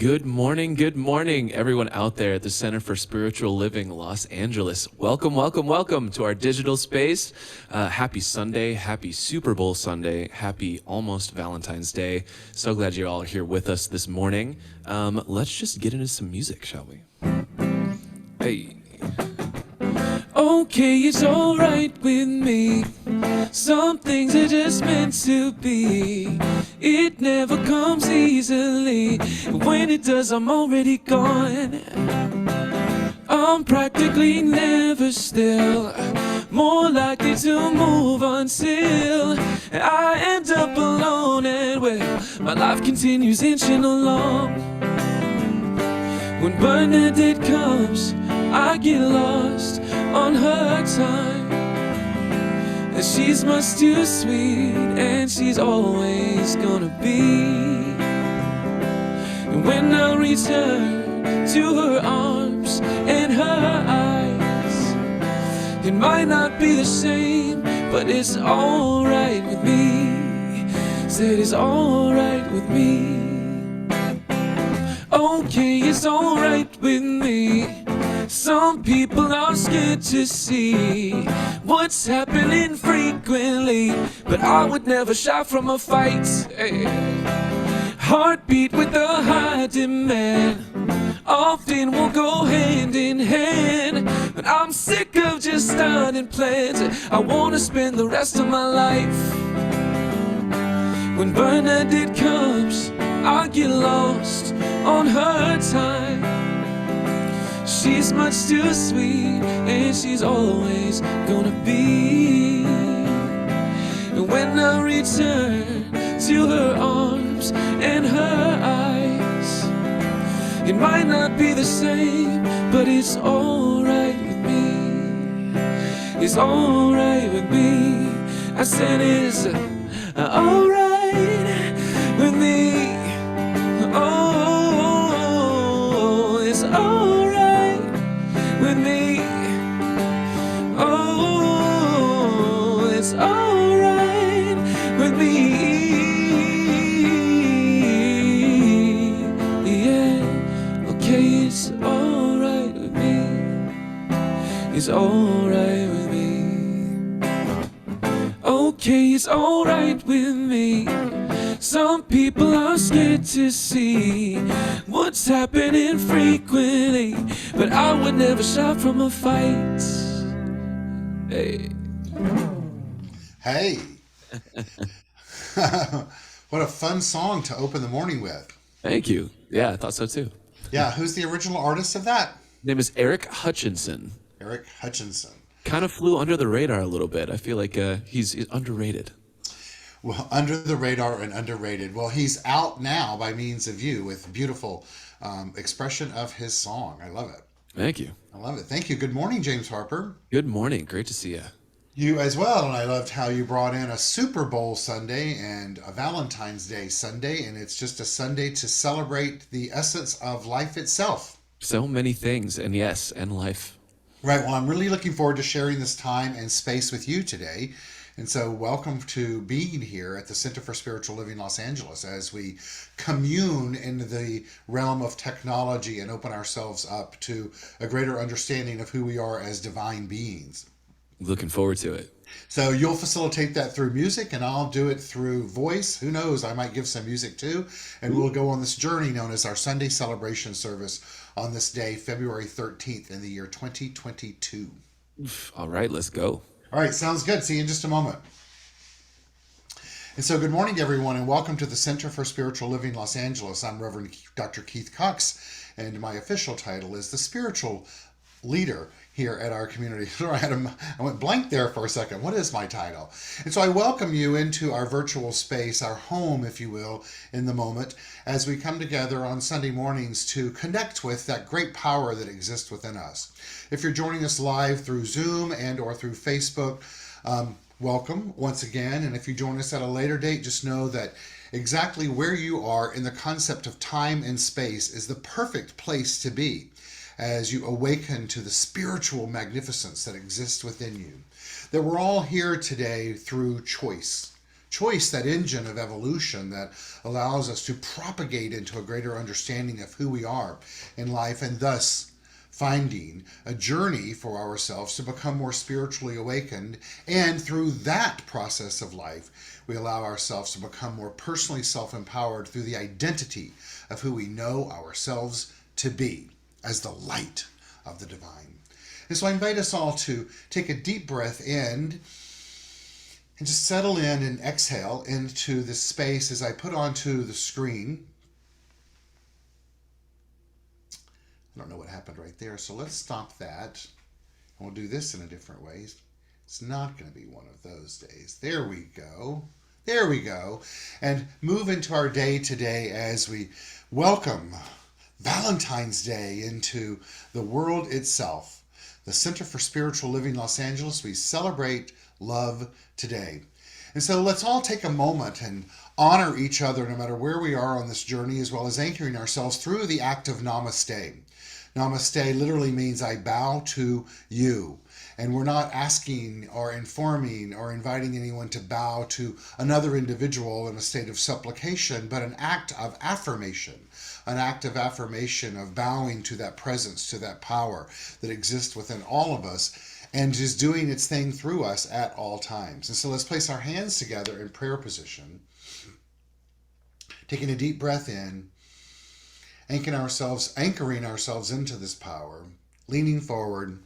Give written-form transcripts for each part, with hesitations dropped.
Good morning, everyone out there at the Center for Spiritual Living, Los Angeles. Welcome, welcome, welcome to our digital space. Happy Sunday, happy Super Bowl Sunday, happy almost Valentine's Day. So glad you're all here with us this morning. Let's just get into some music, shall we? Hey. Okay, it's alright with me. Some things are just meant to be. It never comes easily. When it does, I'm already gone. I'm practically never still. More likely to move until I end up alone. And well, my life continues inching along. When Bernadette comes, I get lost on her time. And she's much too sweet, and she's always gonna be. And when I return to her arms and her eyes, it might not be the same, but it's alright with me. Said it's alright with me. Okay, it's alright with me. Some people are scared to see what's happening frequently, but I would never shy from a fight. Hey. Heartbeat with a high demand often will go hand in hand, but I'm sick of just starting plans. I want to spend the rest of my life. When Bernadette comes, I get lost on her time. She's much too sweet, and she's always gonna be. And when I return to her arms and her eyes, it might not be the same, but it's alright with me. It's alright with me. I said it's alright with me. Oh, it's alright with me. Oh, it's alright with me. Yeah, okay, it's alright with me. It's alright with me. Okay, it's alright with me. Some people are scared to see what's happening frequently, but I would never shy from a fight. Hey. Hey. What a fun song to open the morning with. Thank you. Yeah, I thought so too. Yeah, who's the original artist of that? His name is Eric Hutchinson. Eric Hutchinson. Kind of flew under the radar a little bit. I feel like he's underrated. Well, under the radar and underrated. Well, he's out now by means of you with beautiful expression of his song. I love it. Thank you. I love it. Thank you. Good morning, James Harper. Good morning. Great to see you. You as well. And I loved how you brought in a Super Bowl Sunday and a Valentine's Day Sunday. And it's just a Sunday to celebrate the essence of life itself. So many things, and yes, and life. Right. Well, I'm really looking forward to sharing this time and space with you today. And so welcome to being here at the Center for Spiritual Living Los Angeles as we commune in the realm of technology and open ourselves up to a greater understanding of who we are as divine beings. Looking forward to it. So you'll facilitate that through music and I'll do it through voice. Who knows, I might give some music too. And we'll go on this journey known as our Sunday celebration service on this day, February 13th in the year 2022. All right, let's go. All right, sounds good. See you in just a moment. And so good morning, everyone, and welcome to the Center for Spiritual Living Los Angeles. I'm Reverend Dr. Keith Cox, and my official title is the spiritual leader here at our community. I went blank there for a second. What is my title? And so I welcome you into our virtual space, our home, if you will, in the moment, as we come together on Sunday mornings to connect with that great power that exists within us. If you're joining us live through Zoom and or through Facebook, welcome once again. And if you join us at a later date, just know that exactly where you are in the concept of time and space is the perfect place to be as you awaken to the spiritual magnificence that exists within you. That we're all here today through choice. choice, that engine of evolution that allows us to propagate into a greater understanding of who we are in life, and thus finding a journey for ourselves to become more spiritually awakened. And through that process of life, we allow ourselves to become more personally self-empowered through the identity of who we know ourselves to be as the light of the divine. And so I invite us all to take a deep breath in and just settle in and exhale into this space as I put onto the screen. I don't know what happened right there, so let's stop that. And we'll do this in a different way. It's not going to be one of those days. There we go. There we go. And move into our day today as we welcome Valentine's Day into the world itself. The Center for Spiritual Living Los Angeles, we celebrate love today. And so let's all take a moment and honor each other no matter where we are on this journey, as well as anchoring ourselves through the act of namaste. Namaste literally means I bow to you. And we're not asking or informing or inviting anyone to bow to another individual in a state of supplication, but an act of affirmation. An act of affirmation of bowing to that presence, to that power that exists within all of us and is doing its thing through us at all times. And so let's place our hands together in prayer position, taking a deep breath in, anchoring ourselves into this power, leaning forward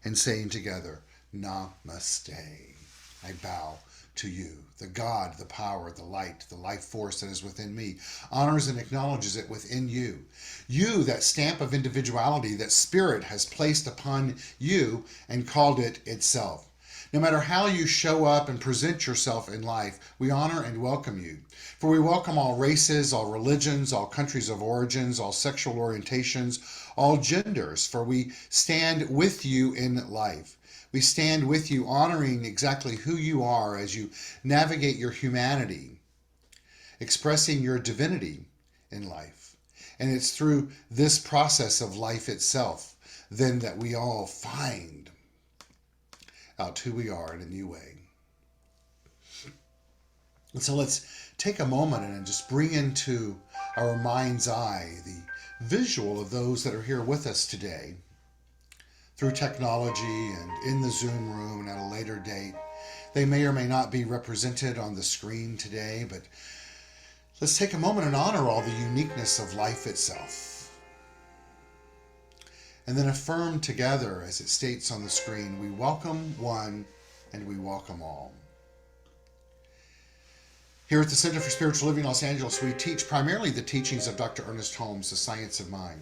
and saying together, Namaste. I bow to you, the God, the power, the light, the life force that is within me, honors and acknowledges it within you. You, that stamp of individuality that Spirit has placed upon you and called it itself. No matter how you show up and present yourself in life, we honor and welcome you. For we welcome all races, all religions, all countries of origins, all sexual orientations, all genders, for we stand with you in life. We stand with you honoring exactly who you are as you navigate your humanity, expressing your divinity in life. And it's through this process of life itself then that we all find out who we are in a new way. And so let's take a moment and just bring into our mind's eye the visual of those that are here with us today through technology and in the Zoom room and at a later date. They may or may not be represented on the screen today, but let's take a moment and honor all the uniqueness of life itself. And then affirm together, as it states on the screen, we welcome one and we welcome all. Here at the Center for Spiritual Living Los Angeles, we teach primarily the teachings of Dr. Ernest Holmes, The Science of Mind.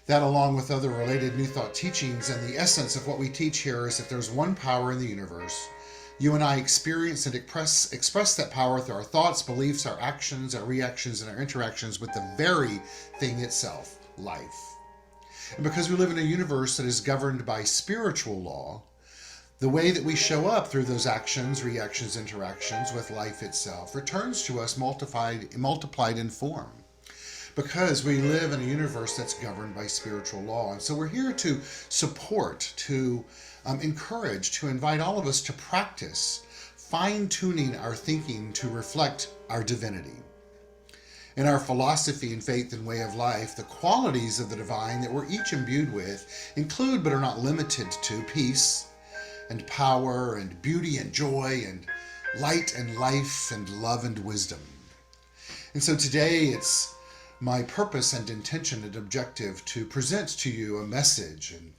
That, along with other related New Thought teachings, and the essence of what we teach here is that there's one power in the universe. You and I experience and express that power through our thoughts, beliefs, our actions, our reactions, and our interactions with the very thing itself, life. And because we live in a universe that is governed by spiritual law, the way that we show up through those actions, reactions, interactions with life itself returns to us multiplied in form. Because we live in a universe that's governed by spiritual law. And so we're here to support, to encourage, to invite all of us to practice fine-tuning our thinking to reflect our divinity. In our philosophy and faith and way of life, the qualities of the divine that we're each imbued with include but are not limited to peace and power and beauty and joy and light and life and love and wisdom. And so today it's my purpose and intention and objective to present to you a message and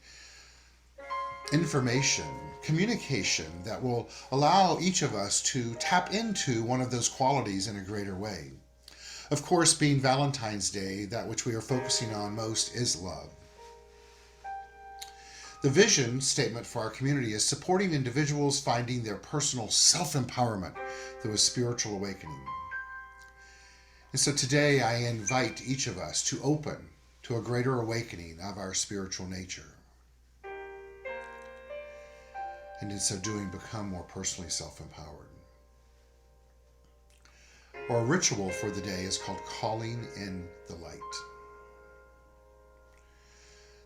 information, communication that will allow each of us to tap into one of those qualities in a greater way. Of course, being Valentine's Day, that which we are focusing on most is love. The vision statement for our community is supporting individuals finding their personal self-empowerment through a spiritual awakening. And so today I invite each of us to open to a greater awakening of our spiritual nature. And in so doing, become more personally self-empowered. Our ritual for the day is called Calling in the Light.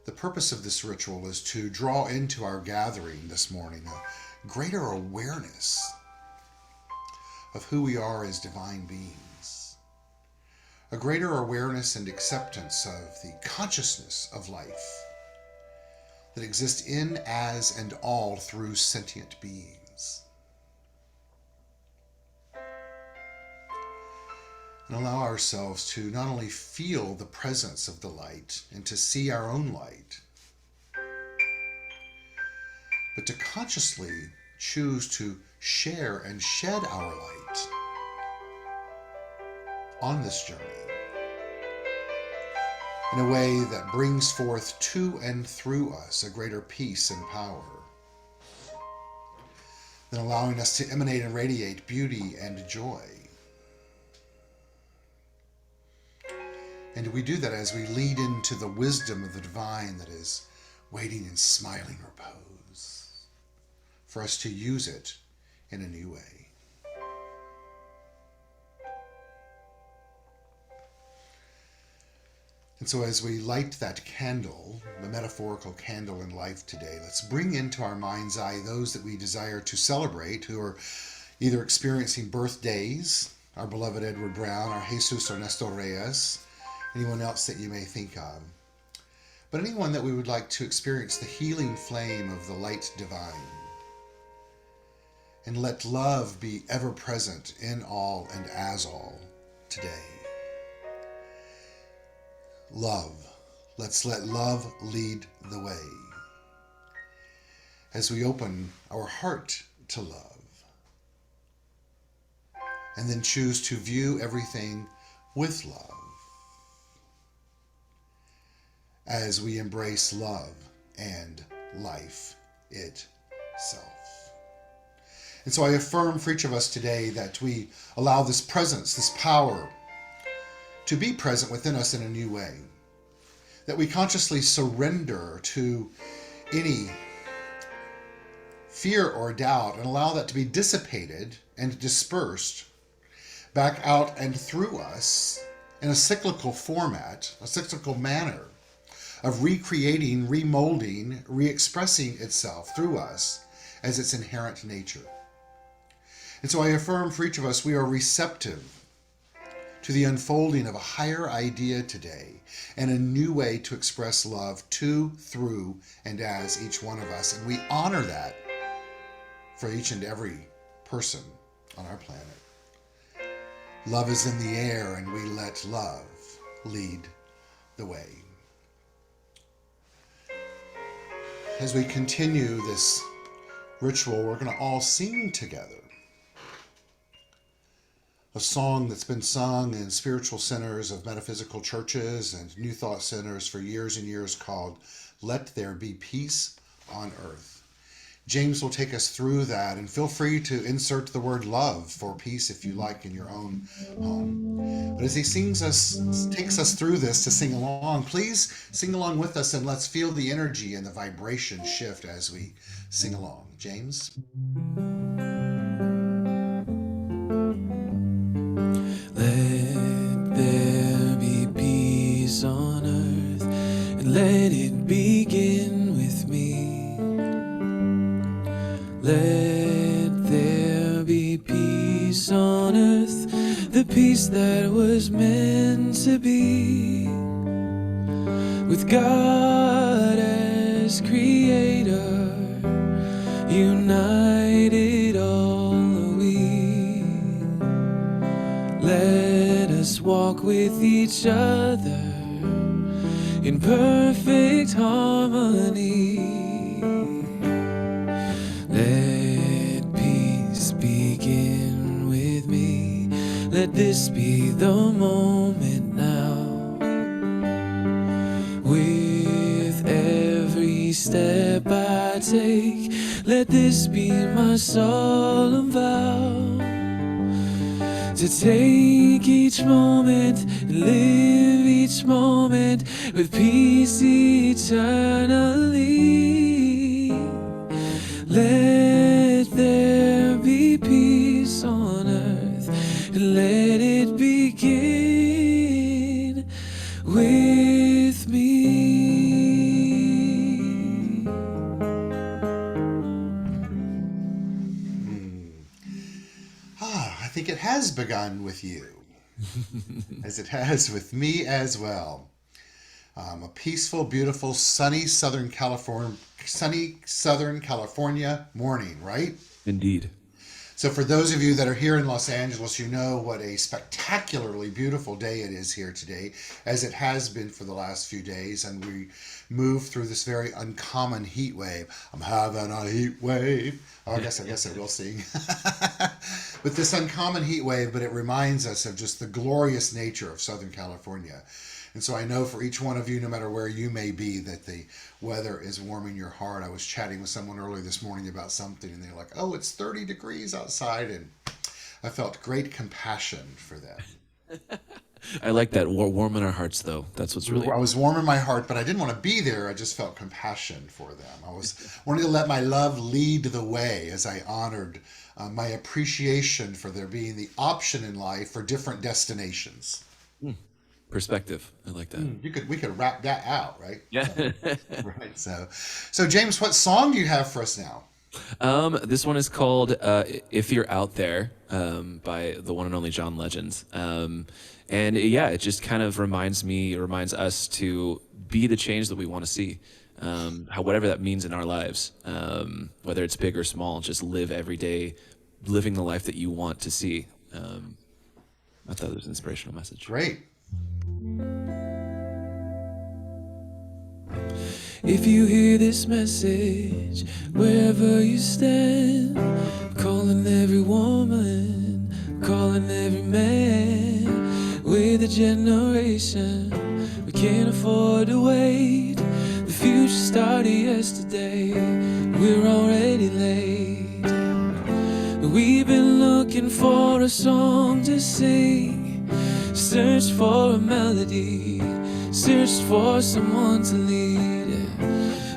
The purpose of this ritual is to draw into our gathering this morning a greater awareness of who we are as divine beings, a greater awareness and acceptance of the consciousness of life that exists in, as, and all through sentient beings. And allow ourselves to not only feel the presence of the light and to see our own light, but to consciously choose to share and shed our light on this journey in a way that brings forth to and through us a greater peace and power, then allowing us to emanate and radiate beauty and joy. And we do that as we lead into the wisdom of the divine that is waiting in smiling repose for us to use it in a new way. And so as we light that candle, the metaphorical candle in life today, let's bring into our mind's eye those that we desire to celebrate who are either experiencing birthdays, our beloved Edward Brown, our Jesus Ernesto Reyes, anyone else that you may think of, but anyone that we would like to experience the healing flame of the light divine. And let love be ever present in all and as all today. Love. Let's let love lead the way as we open our heart to love and then choose to view everything with love as we embrace love and life itself. And so I affirm for each of us today that we allow this presence, this power, to be present within us in a new way. That we consciously surrender to any fear or doubt and allow that to be dissipated and dispersed back out and through us in a cyclical format, a cyclical manner of recreating, remolding, re-expressing itself through us as its inherent nature. And so I affirm for each of us we are receptive to the unfolding of a higher idea today and a new way to express love to, through, and as each one of us. And we honor that for each and every person on our planet. Love is in the air, and we let love lead the way. As we continue this ritual, we're going to all sing together a song that's been sung in spiritual centers of metaphysical churches and New Thought centers for years and years called Let There Be Peace on Earth. James will take us through that, and feel free to insert the word love for peace if you like in your own home. But as he takes us through this to sing along, please sing along with us and let's feel the energy and the vibration shift as we sing along. James? Let there be peace on earth, and let it begin with me. Let there be peace on earth, the peace that was meant to be. With God as creator, united all are we. Let us walk with each other in perfect harmony. Let peace begin with me. Let this be the moment now. With every step I take, let this be my solemn vow. To take each moment and live each moment with peace eternally. Let there be peace on earth, and let it begin with me. I think it has begun with you, as it has with me as well. A peaceful, beautiful, sunny Southern California morning, right? Indeed. So for those of you that are here in Los Angeles, you know what a spectacularly beautiful day it is here today, as it has been for the last few days, and we move through this very uncommon heat wave. I'm having a heat wave. Oh, I guess I will sing. With this uncommon heat wave, but it reminds us of just the glorious nature of Southern California. And so I know for each one of you, no matter where you may be, that the weather is warming your heart. I was chatting with someone earlier this morning about something, and they're like, oh, it's 30 degrees outside. And I felt great compassion for them. I like that. Warm in our hearts, though. That's what's really... I was warm in my heart, but I didn't want to be there. I just felt compassion for them. I was wanting to let my love lead the way as I honored my appreciation for there being the option in life for different destinations. Perspective. I like that. We could wrap that out, right? Yeah. Right. So James, what song do you have for us now? This one is called "If You're Out There" by the one and only John Legend. And yeah, it just kind of reminds us to be the change that we want to see. Whatever that means in our lives, whether it's big or small, just live every day, living the life that you want to see. I thought it was an inspirational message. Great. If you hear this message, wherever you stand, I'm calling every woman, I'm calling every man. We're the generation, we can't afford to wait. The future started yesterday, we're already late. We've been looking for a song to sing, searched for a melody, searched for someone to lead.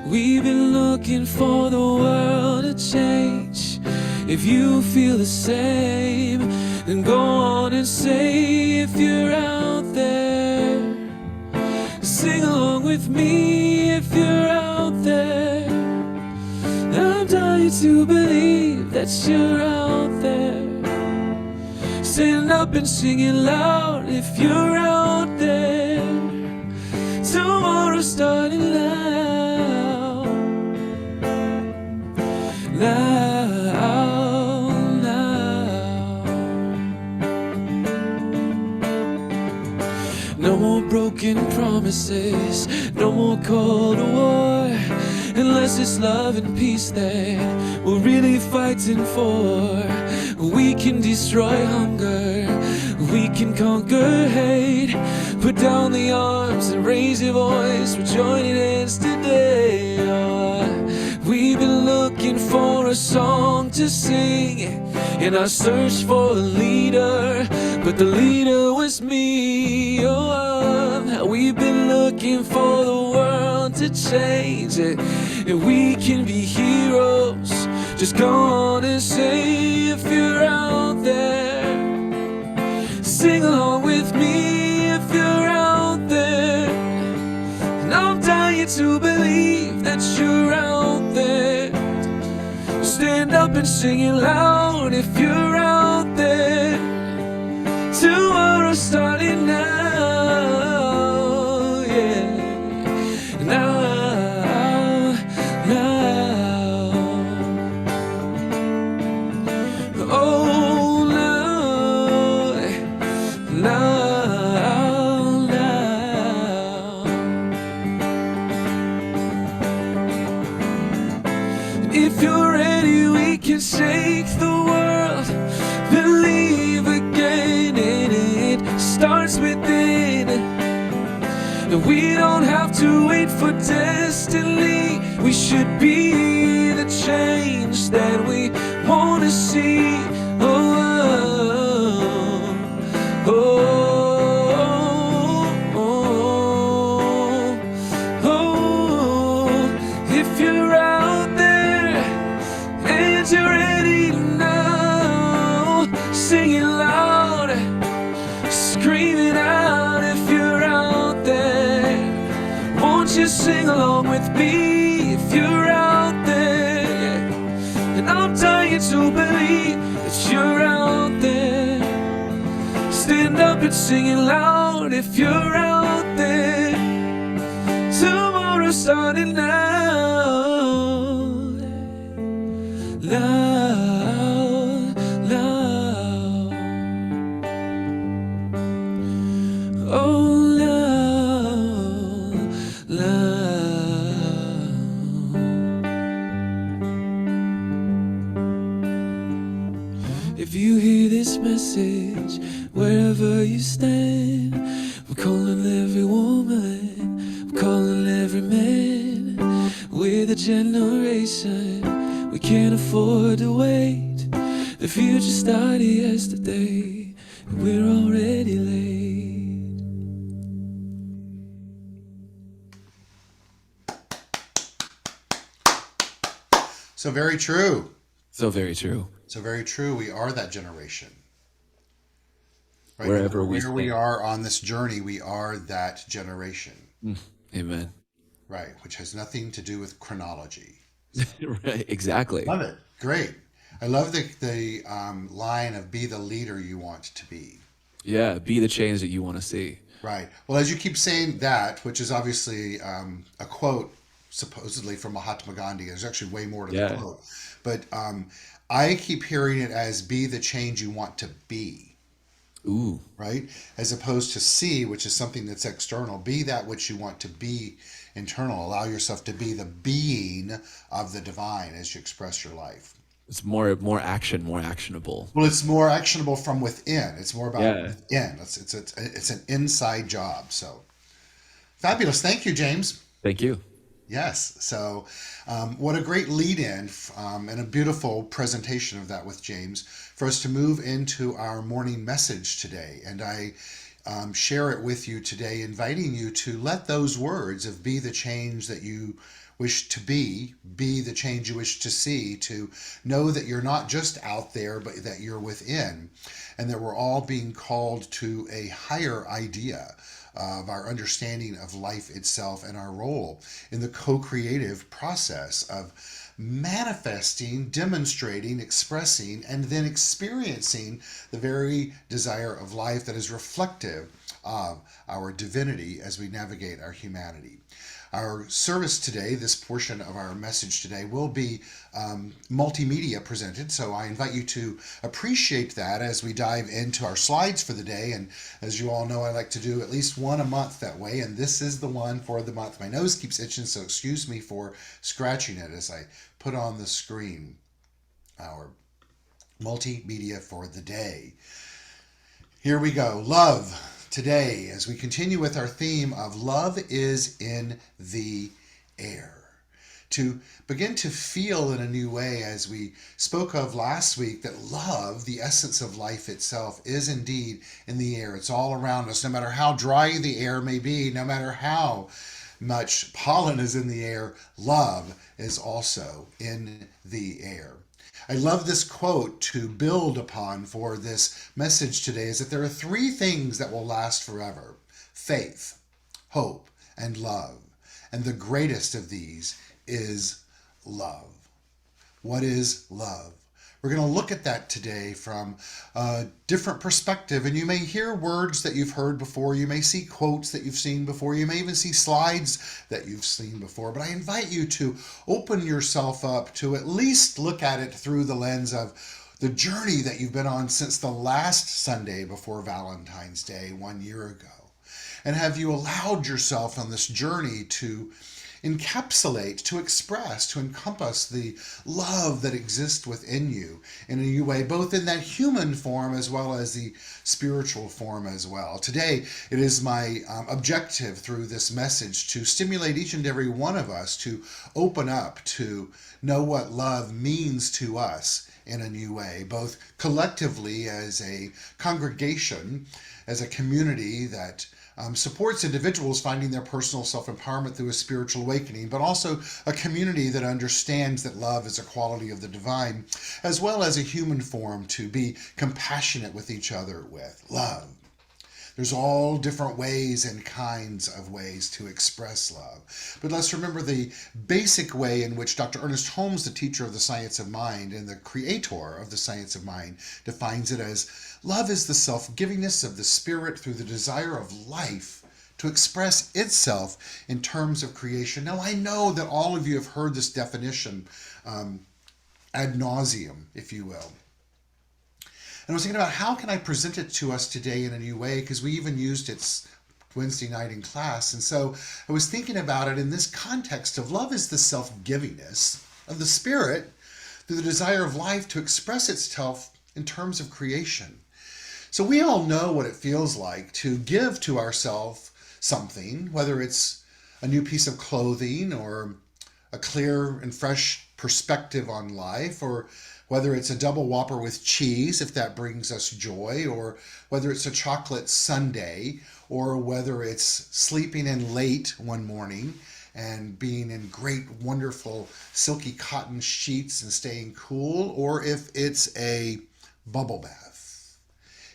We've been looking for the world to change. If you feel the same, then go on and say, if you're out there, sing along with me. If you're out there, I'm dying to believe that you're out there. Stand up and sing it loud. If you're out there, tomorrow's starting now. No more broken promises, no more call to war, unless it's love and peace that we're really fighting for. We can destroy hunger, we can conquer hate. Put down the arms and raise your voice, we're joining hands today. We've been looking for a song to sing in our search for a leader, but the leader was me. We've been looking for the world to change, and we can be heroes. Just go on and say, if you're out there, sing along with me. If you're out there, and I'm dying to believe that you're out there. Stand up and sing it loud. If you're out there, tomorrow's starting now, yeah. Now. Oh, now. If you're ready, we can shake the world. Believe again, and it starts within. And we don't have to wait for destiny. We should be the change that we want to see. Oh, oh, oh, oh, oh. If you're out there and you're ready now, sing it loud, scream it out. If you're out there, won't you sing along with me? If you're out there, and I'm dying to believe that you're out there. Sing it loud if you're out there. Tomorrow starting now. Loud, loud. Oh, loud, loud. If you hear this message, wherever you stand, we're calling every woman, we're calling every man. We're the generation, we can't afford to wait. The future started yesterday, and we're already late. So very true. So very true. So very true. We are that generation. Right? Wherever No matter we where we stand. are on this journey, we are that generation. Amen. Right, which has nothing to do with chronology. Right, exactly. Love it. Great. I love the line of "Be the leader you want to be." Yeah, be the change that you want to see. Right. Well, as you keep saying that, which is obviously a quote supposedly from Mahatma Gandhi, there's actually way more to the Yeah. quote, but I keep hearing it as "Be the change you want to be." Ooh. Right? As opposed to see, which is something that's external. Be that which you want to be internal. Allow yourself to be the being of the divine as you express your life. It's more action, more actionable. Well, it's more actionable from within. It's more about Yeah. within. It's an inside job. So fabulous. Thank you, James. Thank you. Yes. So, what a great lead in and a beautiful presentation of that with James for us to move into our morning message today. And I share it with you today, inviting you to let those words of be the change that you wish to be the change you wish to see, to know that you're not just out there, but that you're within, and that we're all being called to a higher idea of our understanding of life itself and our role in the co-creative process of manifesting, demonstrating, expressing, and then experiencing the very desire of life that is reflective of our divinity as we navigate our humanity. Our service today, this portion of our message today, will be multimedia presented, so I invite you to appreciate that as we dive into our slides for the day. And as you all know, I like to do at least one a month that way, and this is the one for the month. My nose keeps itching, so excuse me for scratching it as I put on the screen our multimedia for the day. Here we go. Love. Today, as we continue with our theme of love is in the air, to begin to feel in a new way, as we spoke of last week, that love, the essence of life itself, is indeed in the air. It's all around us, no matter how dry the air may be, no matter how much pollen is in the air, love is also in the air. I love this quote to build upon for this message today, is that there are three things that will last forever: faith, hope, and love. And the greatest of these is love. What is love? We're going to look at that today from a different perspective, and you may hear words that you've heard before, you may see quotes that you've seen before, you may even see slides that you've seen before, but I invite you to open yourself up to at least look at it through the lens of the journey that you've been on since the last Sunday before Valentine's Day 1 year ago. And have you allowed yourself on this journey to encapsulate, to express, to encompass the love that exists within you in a new way, both in that human form as well as the spiritual form as well. Today, it is my objective through this message to stimulate each and every one of us to open up, to know what love means to us in a new way, both collectively as a congregation, as a community that supports individuals finding their personal self-empowerment through a spiritual awakening, but also a community that understands that love is a quality of the divine, as well as a human form to be compassionate with each other with love. There's all different ways and kinds of ways to express love. But let's remember the basic way in which Dr. Ernest Holmes, the teacher of the science of mind and the creator of the science of mind, defines it as love is the self-givingness of the spirit through the desire of life to express itself in terms of creation. Now, I know that all of you have heard this definition ad nauseum, if you will. And I was thinking about how can I present it to us today in a new way, because we even used it Wednesday night in class. And so I was thinking about it in this context of love is the self-givingness of the spirit through the desire of life to express itself in terms of creation. So we all know what it feels like to give to ourselves something, whether it's a new piece of clothing or a clear and fresh perspective on life, or whether it's a double Whopper with cheese, if that brings us joy, or whether it's a chocolate sundae, or whether it's sleeping in late one morning and being in great, wonderful, silky cotton sheets and staying cool, or if it's a bubble bath.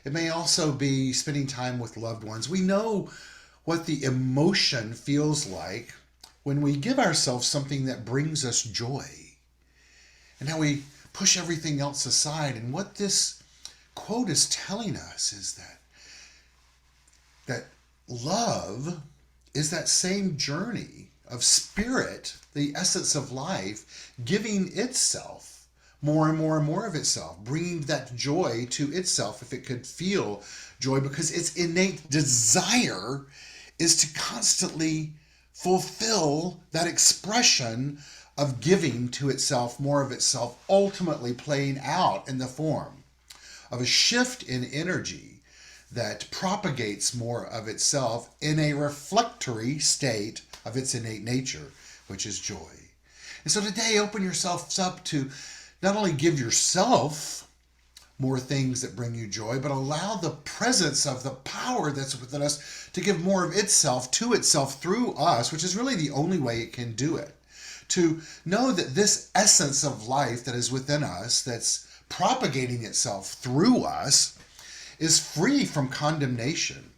It may also be spending time with loved ones. We know what the emotion feels like when we give ourselves something that brings us joy, and how we push everything else aside. And what this quote is telling us is that love is that same journey of spirit, the essence of life, giving itself more and more and more of itself, bringing that joy to itself if it could feel joy, because its innate desire is to constantly fulfill that expression of giving to itself more of itself, ultimately playing out in the form of a shift in energy that propagates more of itself in a reflectory state of its innate nature, which is joy. And so today, open yourselves up to not only give yourself more things that bring you joy, but allow the presence of the power that's within us to give more of itself to itself through us, which is really the only way it can do it. To know that this essence of life that is within us, that's propagating itself through us, is free from condemnation.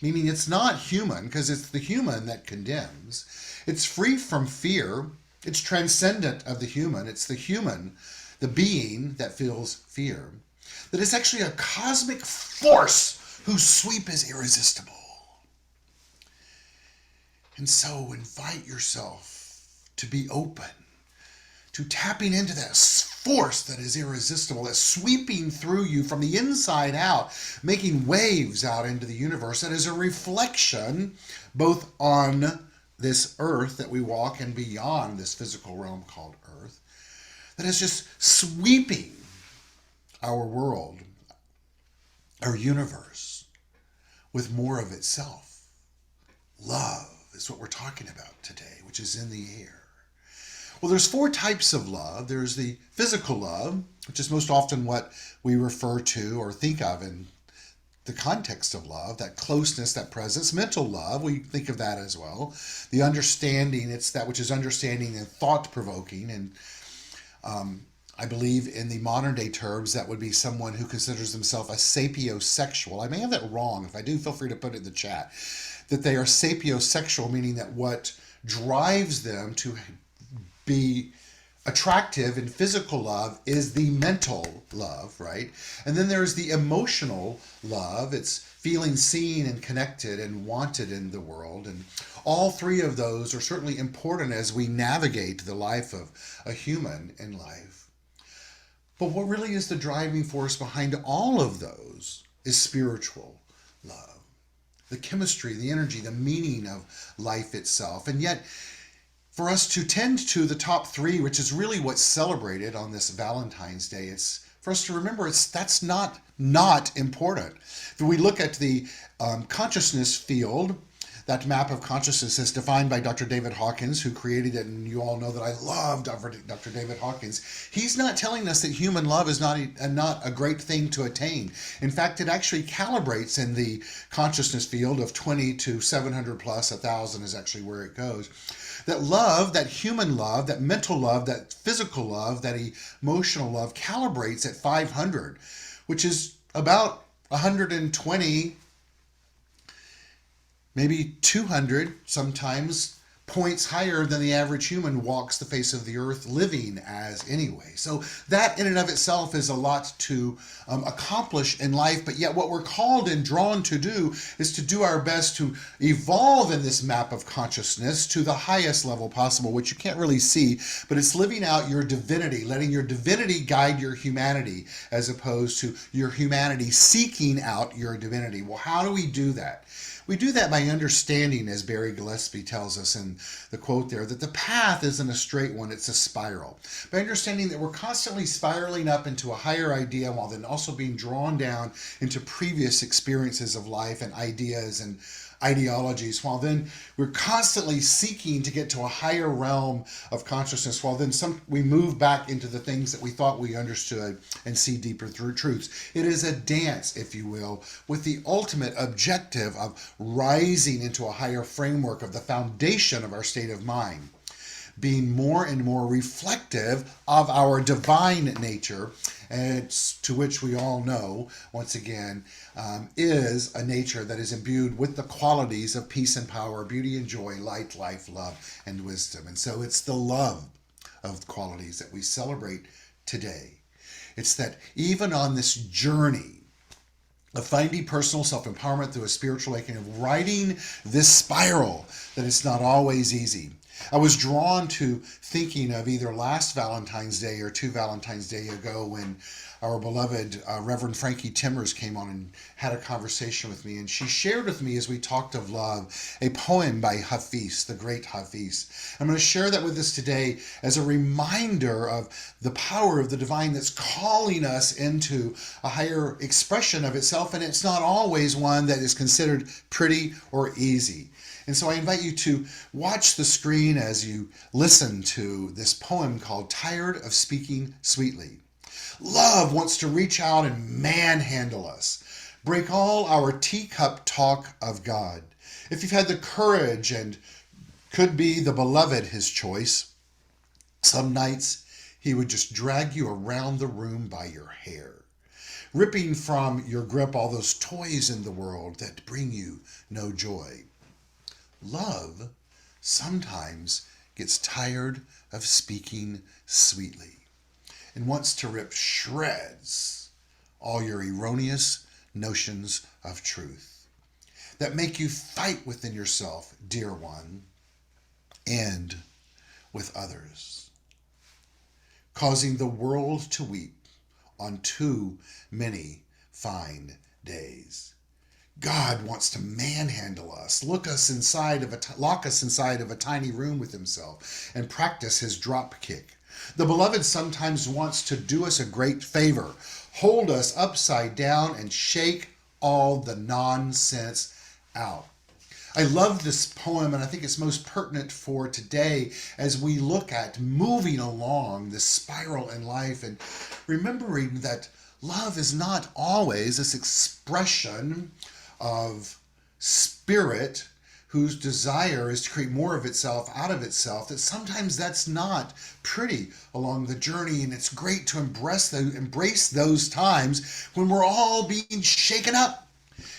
Meaning it's not human, because it's the human that condemns. It's free from fear. It's transcendent of the human. It's the human, the being, that feels fear. That it's actually a cosmic force whose sweep is irresistible. And so invite yourself to be open to tapping into that force that is irresistible, that's sweeping through you from the inside out, making waves out into the universe, that is a reflection both on this earth that we walk and beyond this physical realm called earth, that is just sweeping our world, our universe, with more of itself. Love is what we're talking about today, which is in the air. Well, there's 4 types of love. There's the physical love, which is most often what we refer to or think of in the context of love, that closeness, that presence. Mental love, we think of that as well. The understanding, it's that which is understanding and thought-provoking. And I believe in the modern day terms, that would be someone who considers themselves a sapiosexual. I may have that wrong. If I do, feel free to put it in the chat. That they are sapiosexual, meaning that what drives them to be attractive in physical love is the mental love, right? And then there's the emotional love. It's feeling seen and connected and wanted in the world. And all 3 of those are certainly important as we navigate the life of a human in life. But what really is the driving force behind all of those is spiritual love. The chemistry, the energy, the meaning of life itself. And yet, for us to tend to the top 3, which is really what's celebrated on this Valentine's Day, it's for us to remember that's not important. If we look at the consciousness field, that map of consciousness is defined by Dr. David Hawkins, who created it, and you all know that I love Dr. David Hawkins. He's not telling us that human love is not a great thing to attain. In fact, it actually calibrates in the consciousness field of 20 to 700 plus, 1,000 is actually where it goes. That love, that human love, that mental love, that physical love, that emotional love calibrates at 500, which is about 120 maybe 200 sometimes points higher than the average human walks the face of the earth living as anyway. So that in and of itself is a lot to accomplish in life, but yet what we're called and drawn to do is to do our best to evolve in this map of consciousness to the highest level possible, which you can't really see, but it's living out your divinity, letting your divinity guide your humanity as opposed to your humanity seeking out your divinity. Well, how do we do that? We do that by understanding, as Barry Gillespie tells us in the quote there, that the path isn't a straight one, it's a spiral. By understanding that we're constantly spiraling up into a higher idea while then also being drawn down into previous experiences of life and ideas and ideologies, while then we're constantly seeking to get to a higher realm of consciousness, while then we move back into the things that we thought we understood and see deeper through truths. It is a dance, if you will, with the ultimate objective of rising into a higher framework of the foundation of our state of mind, being more and more reflective of our divine nature, and to which we all know, once again, is a nature that is imbued with the qualities of peace and power, beauty and joy, light, life, love, and wisdom. And so it's the love of qualities that we celebrate today. It's that even on this journey of finding personal self-empowerment through a spiritual awakening, of riding this spiral, that it's not always easy. I was drawn to thinking of either last Valentine's Day or 2 Valentine's Day ago when our beloved Reverend Frankie Timmers came on and had a conversation with me. And she shared with me, as we talked of love, a poem by Hafiz, the great Hafiz. I'm going to share that with us today as a reminder of the power of the divine that's calling us into a higher expression of itself. And it's not always one that is considered pretty or easy. And so I invite you to watch the screen as you listen to this poem called Tired of Speaking Sweetly. Love wants to reach out and manhandle us, break all our teacup talk of God. If you've had the courage and could be the beloved his choice, some nights he would just drag you around the room by your hair, ripping from your grip all those toys in the world that bring you no joy. Love sometimes gets tired of speaking sweetly and wants to rip shreds all your erroneous notions of truth that make you fight within yourself, dear one, and with others, causing the world to weep on too many fine days. God wants to manhandle us, lock us inside of a tiny room with himself, and practice his drop kick. The beloved sometimes wants to do us a great favor, hold us upside down and shake all the nonsense out. I love this poem, and I think it's most pertinent for today as we look at moving along this spiral in life and remembering that love is not always this expression of spirit whose desire is to create more of itself out of itself, that sometimes that's not pretty along the journey. And it's great to embrace those times when we're all being shaken up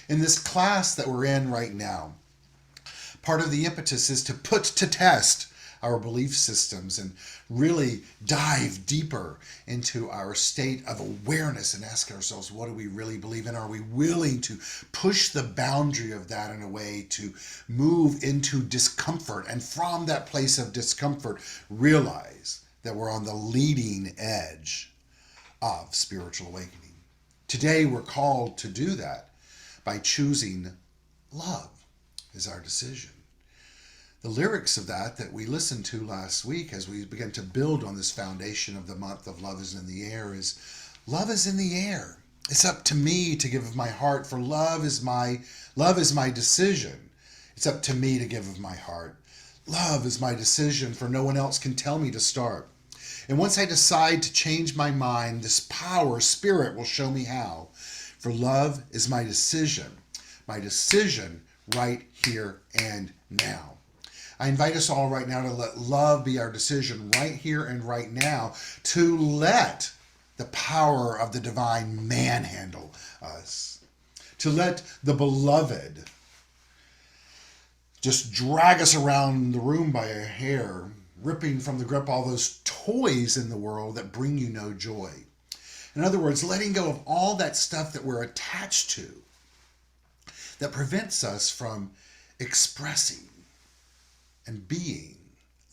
in this class that we're in right now. Part of the impetus is to put to test our belief systems and really dive deeper into our state of awareness and ask ourselves, what do we really believe in? Are we willing to push the boundary of that in a way to move into discomfort, and from that place of discomfort realize that we're on the leading edge of spiritual awakening? Today we're called to do that by choosing love as our decision. The lyrics of that we listened to last week as we began to build on this foundation of the month of Love is in the Air is, love is in the air. It's up to me to give of my heart, for love is my decision. It's up to me to give of my heart. Love is my decision, for no one else can tell me to start. And once I decide to change my mind, this power, spirit will show me how. For love is my decision right here and now. I invite us all right now to let love be our decision right here and right now, to let the power of the divine manhandle us, to let the beloved just drag us around the room by a hair, ripping from the grip all those toys in the world that bring you no joy. In other words, letting go of all that stuff that we're attached to that prevents us from expressing and being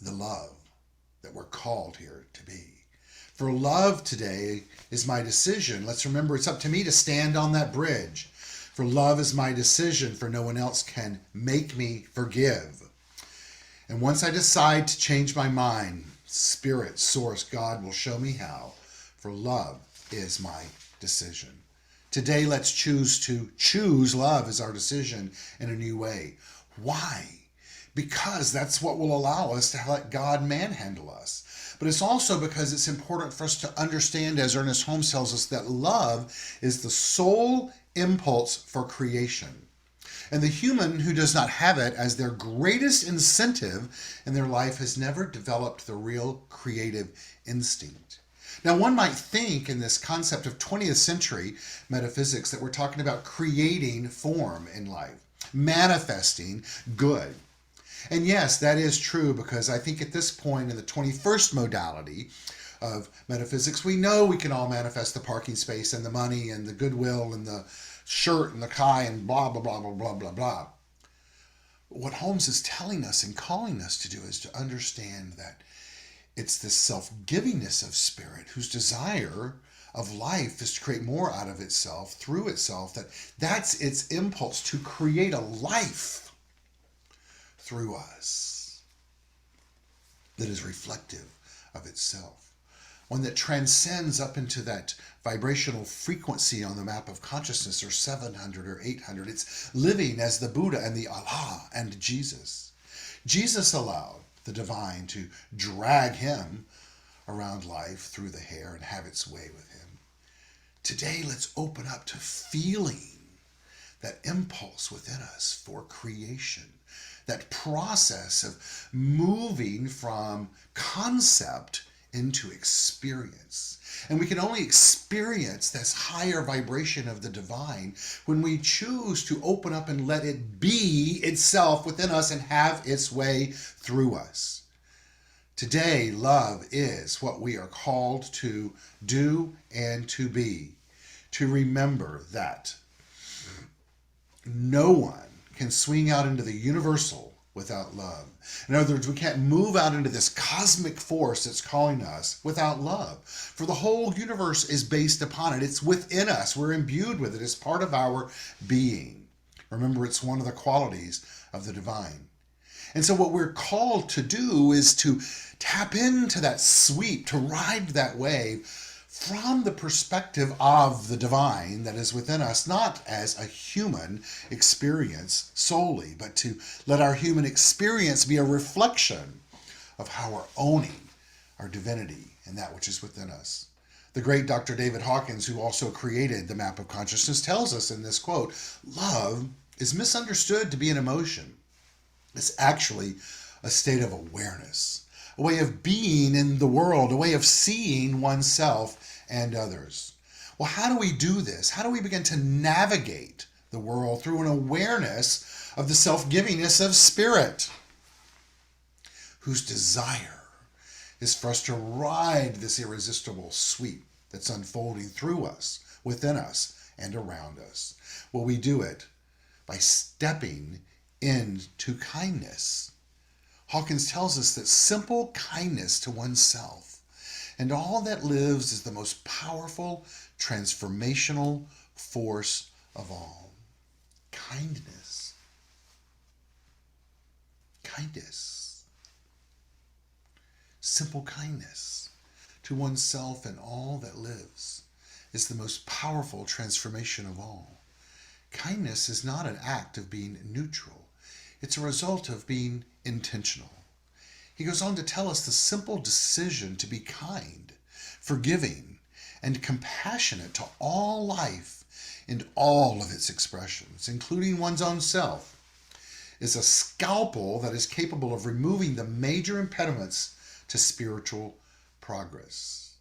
the love that we're called here to be. For love today is my decision. Let's remember it's up to me to stand on that bridge. For love is my decision, for no one else can make me forgive. And once I decide to change my mind, Spirit, Source, God will show me how. For love is my decision. Today, let's choose love as our decision in a new way. Why? Because that's what will allow us to let God manhandle us. But it's also because it's important for us to understand, as Ernest Holmes tells us, that love is the sole impulse for creation. And the human who does not have it as their greatest incentive in their life has never developed the real creative instinct. Now, one might think in this concept of 20th century metaphysics that we're talking about creating form in life, manifesting good. And yes, that is true, because I think at this point in the 21st modality of metaphysics, we know we can all manifest the parking space and the money and the goodwill and the shirt and the tie and blah, blah, blah, blah, blah, blah, blah. What Holmes is telling us and calling us to do is to understand that it's this self-givingness of spirit whose desire of life is to create more out of itself, through itself, that's its impulse to create a life through us that is reflective of itself. One that transcends up into that vibrational frequency on the map of consciousness, or 700 or 800. It's living as the Buddha and the Allah and Jesus. Jesus allowed the divine to drag him around life through the hair and have its way with him. Today, let's open up to feeling that impulse within us for creation, that process of moving from concept into experience. And we can only experience this higher vibration of the divine when we choose to open up and let it be itself within us and have its way through us. Today, love is what we are called to do and to be. To remember that no one can swing out into the universal without love. In other words, we can't move out into this cosmic force that's calling us without love. For the whole universe is based upon it. It's within us. We're imbued with it. It's part of our being. Remember, it's one of the qualities of the divine. And so what we're called to do is to tap into that sweep, to ride that wave from the perspective of the divine that is within us, not as a human experience solely, but to let our human experience be a reflection of how we're owning our divinity and that which is within us. The great Dr. David Hawkins, who also created the map of consciousness, tells us in this quote, love is misunderstood to be an emotion. It's actually a state of awareness, a way of being in the world, a way of seeing oneself and others. Well, how do we do this? How do we begin to navigate the world through an awareness of the self-givingness of spirit, whose desire is for us to ride this irresistible sweep that's unfolding through us, within us, and around us? Well, we do it by stepping into kindness. Hawkins tells us that simple kindness to oneself and all that lives is the most powerful transformational force of all. Kindness. Kindness. Simple kindness to oneself and all that lives is the most powerful transformation of all. Kindness is not an act of being neutral. It's a result of being intentional. He goes on to tell us the simple decision to be kind, forgiving, and compassionate to all life in all of its expressions, including one's own self, is a scalpel that is capable of removing the major impediments to spiritual progress.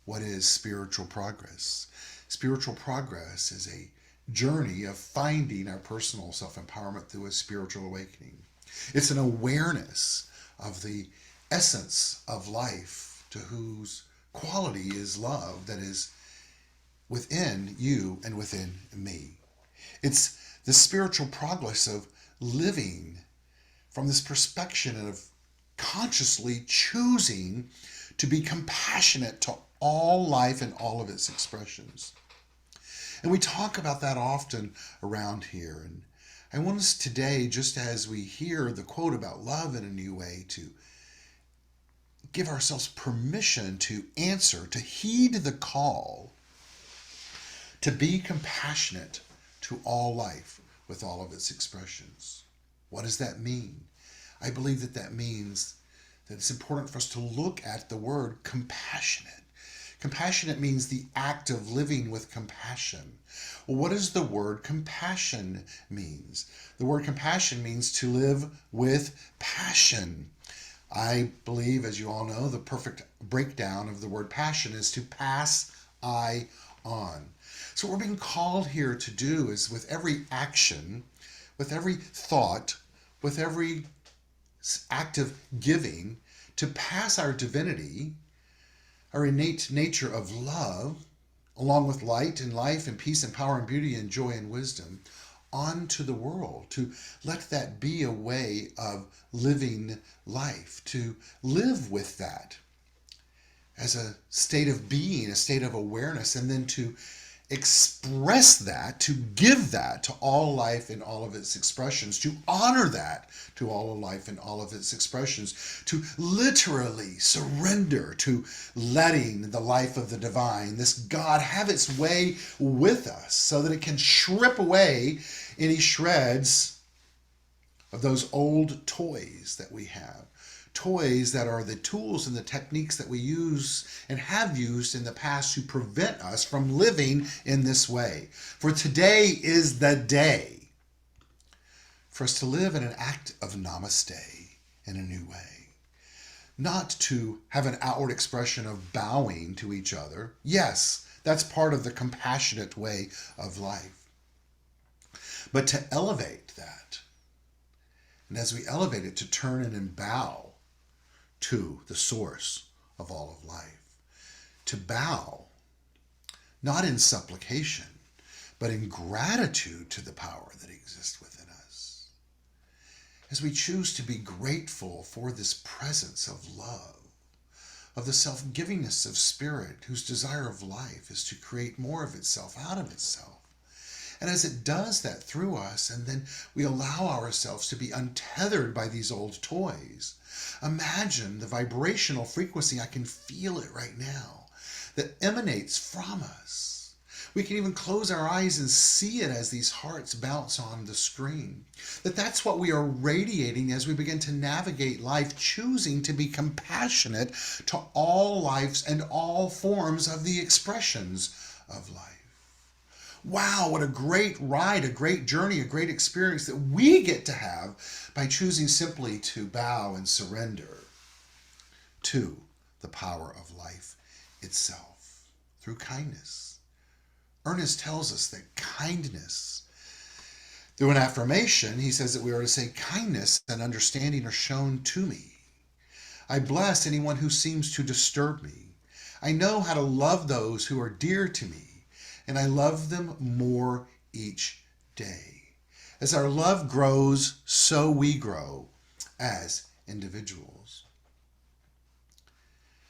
What is spiritual progress? Spiritual progress is a journey of finding our personal self-empowerment through a spiritual awakening. It's an awareness of the essence of life, to whose quality is love that is within you and within me. It's the spiritual progress of living from this perspective of consciously choosing to be compassionate to all life and all of its expressions. And we talk about that often around here. And I want us today, just as we hear the quote about love in a new way, to give ourselves permission to answer, to heed the call, to be compassionate to all life with all of its expressions. What does that mean? I believe that means that it's important for us to look at the word compassionate. Compassionate means the act of living with compassion. Well, what does the word compassion means? The word compassion means to live with passion. I believe, as you all know, the perfect breakdown of the word passion is to pass I on. So what we're being called here to do is, with every action, with every thought, with every act of giving, to pass our divinity, our innate nature of love, along with light and life and peace and power and beauty and joy and wisdom, onto the world, to let that be a way of living life, to live with that as a state of being, a state of awareness, and then to express that, to give that to all life in all of its expressions, to honor that to all of life in all of its expressions, to literally surrender to letting the life of the divine, this God, have its way with us so that it can strip away any shreds of those old toys that we have. Toys that are the tools and the techniques that we use and have used in the past to prevent us from living in this way. For today is the day for us to live in an act of namaste in a new way. Not to have an outward expression of bowing to each other. Yes, that's part of the compassionate way of life. But to elevate that, and as we elevate it, to turn in and bow to the source of all of life. To bow, not in supplication, but in gratitude to the power that exists within us. As we choose to be grateful for this presence of love, of the self-givingness of spirit, whose desire of life is to create more of itself out of itself. And as it does that through us, and then we allow ourselves to be untethered by these old toys, imagine the vibrational frequency, I can feel it right now, that emanates from us. We can even close our eyes and see it as these hearts bounce on the screen. That's what we are radiating as we begin to navigate life, choosing to be compassionate to all lives and all forms of the expressions of life. Wow, what a great ride, a great journey, a great experience that we get to have by choosing simply to bow and surrender to the power of life itself through kindness. Ernest tells us that kindness, through an affirmation, he says that we are to say, kindness and understanding are shown to me. I bless anyone who seems to disturb me. I know how to love those who are dear to me, and I love them more each day. As our love grows, so we grow as individuals.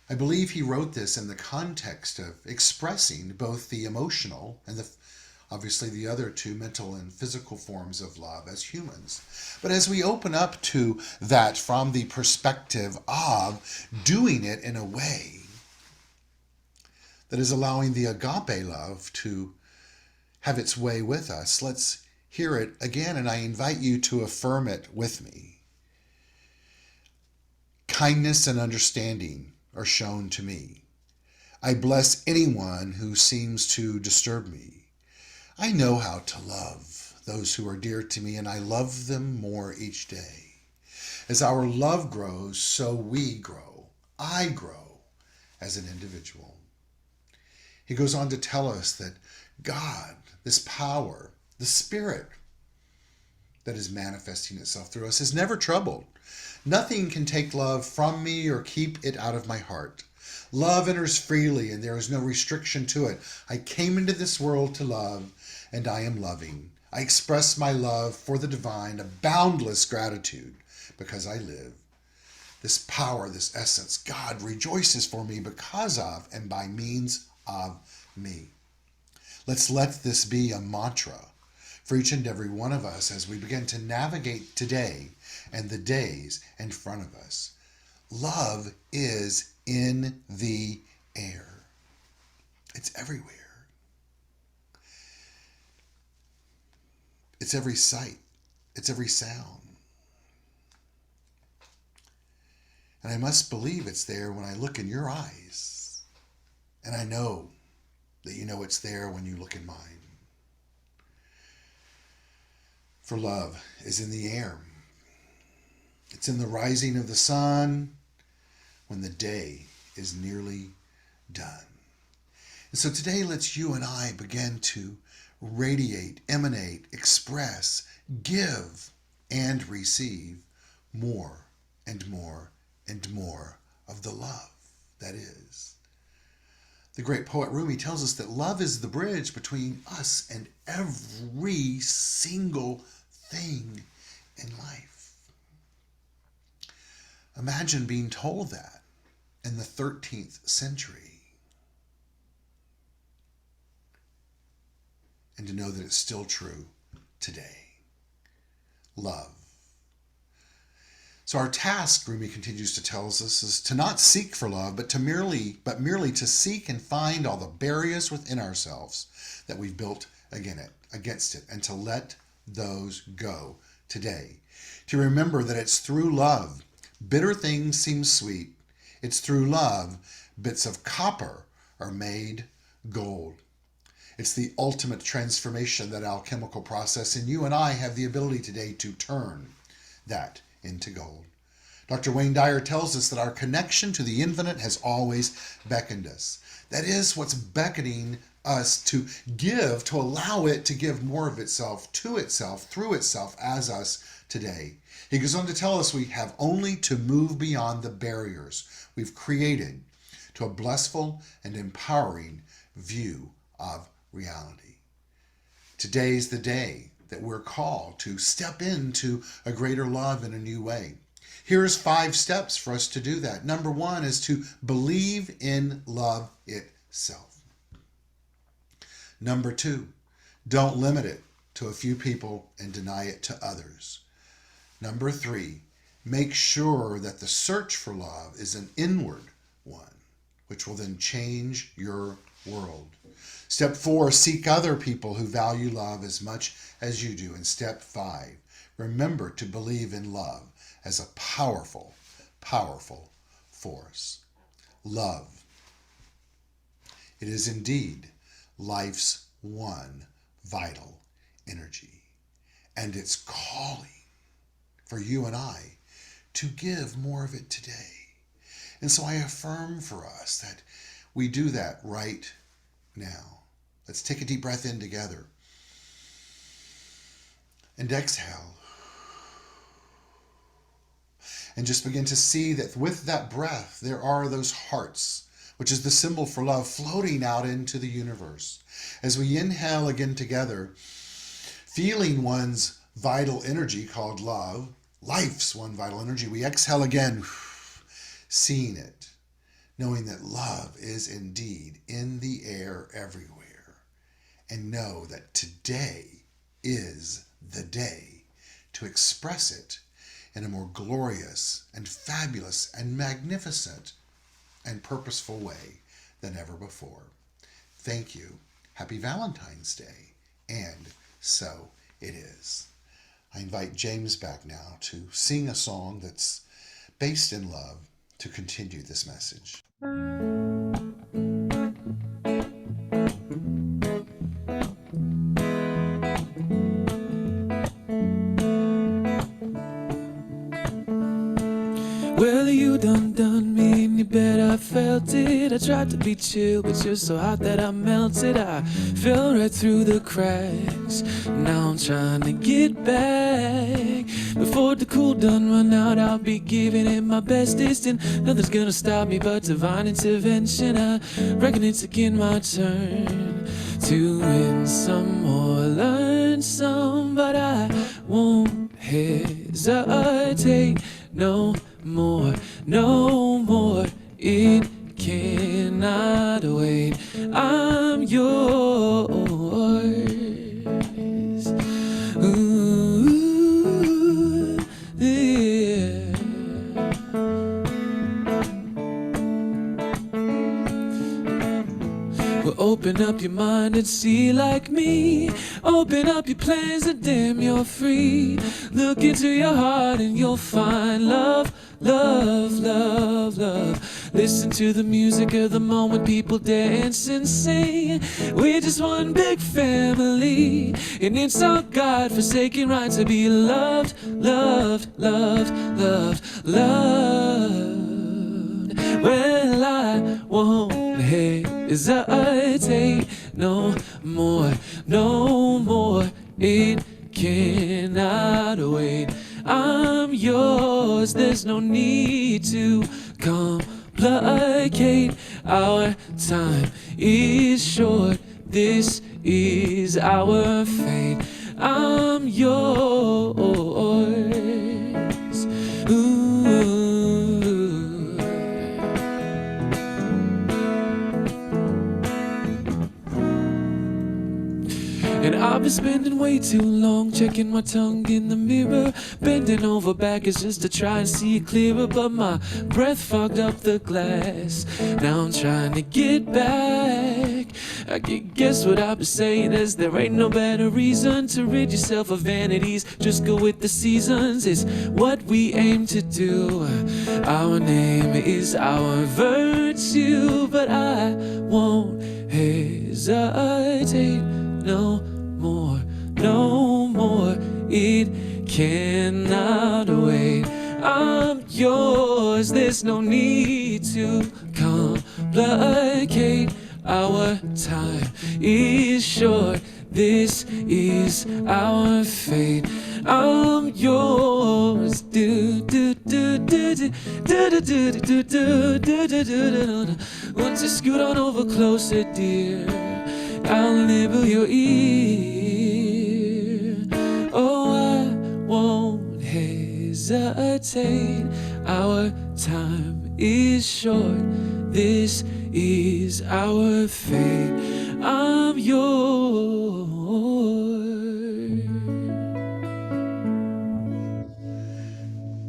I believe he wrote this in the context of expressing both the emotional and obviously the other two, mental and physical forms of love as humans. But as we open up to that from the perspective of doing it in a way that is allowing the agape love to have its way with us, let's hear it again, and I invite you to affirm it with me. Kindness and understanding are shown to me. I bless anyone who seems to disturb me. I know how to love those who are dear to me, and I love them more each day. As our love grows, so we grow. I grow as an individual. He goes on to tell us that God, this power, the Spirit, that is manifesting itself through us is never troubled. Nothing can take love from me or keep it out of my heart. Love enters freely and there is no restriction to it. I came into this world to love and I am loving. I express my love for the divine, a boundless gratitude because I live. This power, this essence, God rejoices for me because of and by means of me. Let's let this be a mantra for each and every one of us as we begin to navigate today and the days in front of us. Love is in the air. It's everywhere. It's every sight. It's every sound. And I must believe it's there when I look in your eyes. And I know that you know it's there when you look in mine. For love is in the air. It's in the rising of the sun when the day is nearly done. And so today let's you and I begin to radiate, emanate, express, give, and receive more and more and more of the love that is. The great poet Rumi tells us that love is the bridge between us and every single thing in life. Imagine being told that in the 13th century and to know that it's still true today. Love. So our task, Rumi continues to tell us, is to not seek for love, but merely to seek and find all the barriers within ourselves that we've built against it, and to let those go today. To remember that it's through love bitter things seem sweet. It's through love bits of copper are made gold. It's the ultimate transformation, that alchemical process, and you and I have the ability today to turn that into gold. Dr. Wayne Dyer tells us that our connection to the infinite has always beckoned us. That is what's beckoning us to give, to allow it to give more of itself, to itself, through itself, as us today. He goes on to tell us we have only to move beyond the barriers we've created to a blissful and empowering view of reality. Today's the day that we're called to step into a greater love in a new way. Here's 5 steps for us to do that. Number 1 is to believe in love itself. Number 2, don't limit it to a few people and deny it to others. Number 3, make sure that the search for love is an inward one, which will then change your world. Step 4, seek other people who value love as much as you do. And step 5, remember to believe in love as a powerful, powerful force. Love. It is indeed life's one vital energy. And it's calling for you and I to give more of it today. And so I affirm for us that we do that right now. Let's take a deep breath in together. And exhale. And just begin to see that with that breath, there are those hearts, which is the symbol for love, floating out into the universe. As we inhale again together, feeling one's vital energy called love, life's one vital energy, we exhale again, seeing it, knowing that love is indeed in the air everywhere. And know that today is the day to express it in a more glorious and fabulous and magnificent and purposeful way than ever before. Thank you. Happy Valentine's Day. And so it is. I invite James back now to sing a song that's based in love to continue this message. Well, you done me and you bet I felt it. I tried to be chill, but you're so hot that I melted. I fell right through the cracks. Now I'm trying to get back. Before the cool done run out, I'll be giving it my bestest, and nothing's gonna stop me but divine intervention. I reckon it's again my turn to win some or learn some, but I won't hesitate no more, no more. It cannot wait. I'm yours. Ooh, yeah. Well, open up your mind and see like me. Open up your plans and damn, you're free. Look into your heart and you'll find love, love, love, love. Listen to the music of the moment, people dance and sing. We're just one big family, and it's our God-forsaken right to be loved, loved, loved, loved, loved. Well, I won't hesitate no more, no more. It cannot wait. I'm yours, there's no need to complicate. Our time is short, this is our fate. I'm yours. Ooh. And I've been spending way too long checking my tongue in the mirror, bending over backwards just to try and see it clearer, but my breath fogged up the glass. Now I'm trying to get back. I guess what I've been saying is there ain't no better reason to rid yourself of vanities. Just go with the seasons, it's what we aim to do. Our name is our virtue, but I won't hesitate no more, no more. It cannot wait. I'm yours, there's no need to complicate. Our time is short, this is our fate. I'm yours. Do do do do do do do do do do do do do. Won't you scoot on over closer, dear? I'll nibble your ear. Oh, I won't hesitate. Our time is short, this is our fate. I'm yours.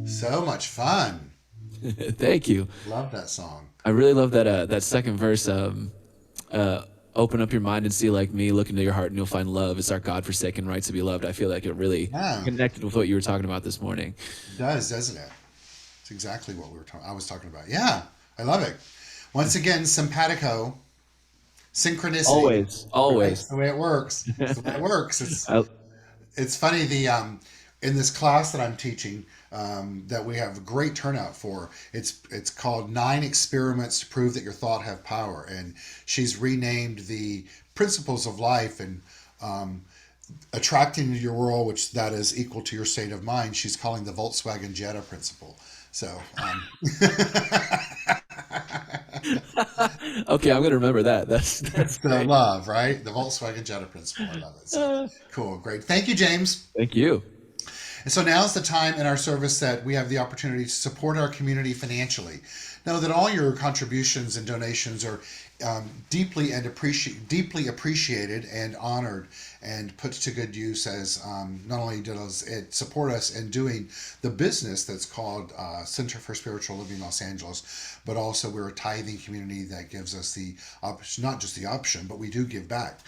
So much fun. Thank you. Love that song. I really love that second verse. Open up your mind and see like me. Look into your heart and you'll find love. It's our God-forsaken right to be loved. I feel like it really connected with what you were talking about this morning. It does, doesn't it? It's exactly what I was talking about. Yeah, I love it. Once again, simpatico, synchronicity. Always. That's the way it works. It's the way it works. It's funny, in this class that I'm teaching, that we have a great turnout for. It's called 9 Experiments to Prove That Your Thought Have Power, and she's renamed the principles of life and attracting to your world, which that is equal to your state of mind. She's calling the Volkswagen Jetta principle. So. Okay, I'm gonna remember that. That's the love, right? The Volkswagen Jetta principle. I love it. So, cool, great. Thank you, James. Thank you. And so now is the time in our service that we have the opportunity to support our community financially. Know that all your contributions and donations are deeply appreciated and honored and put to good use, as not only does it support us in doing the business that's called Center for Spiritual Living Los Angeles, but also we're a tithing community that gives us the option, not just the option, but we do give back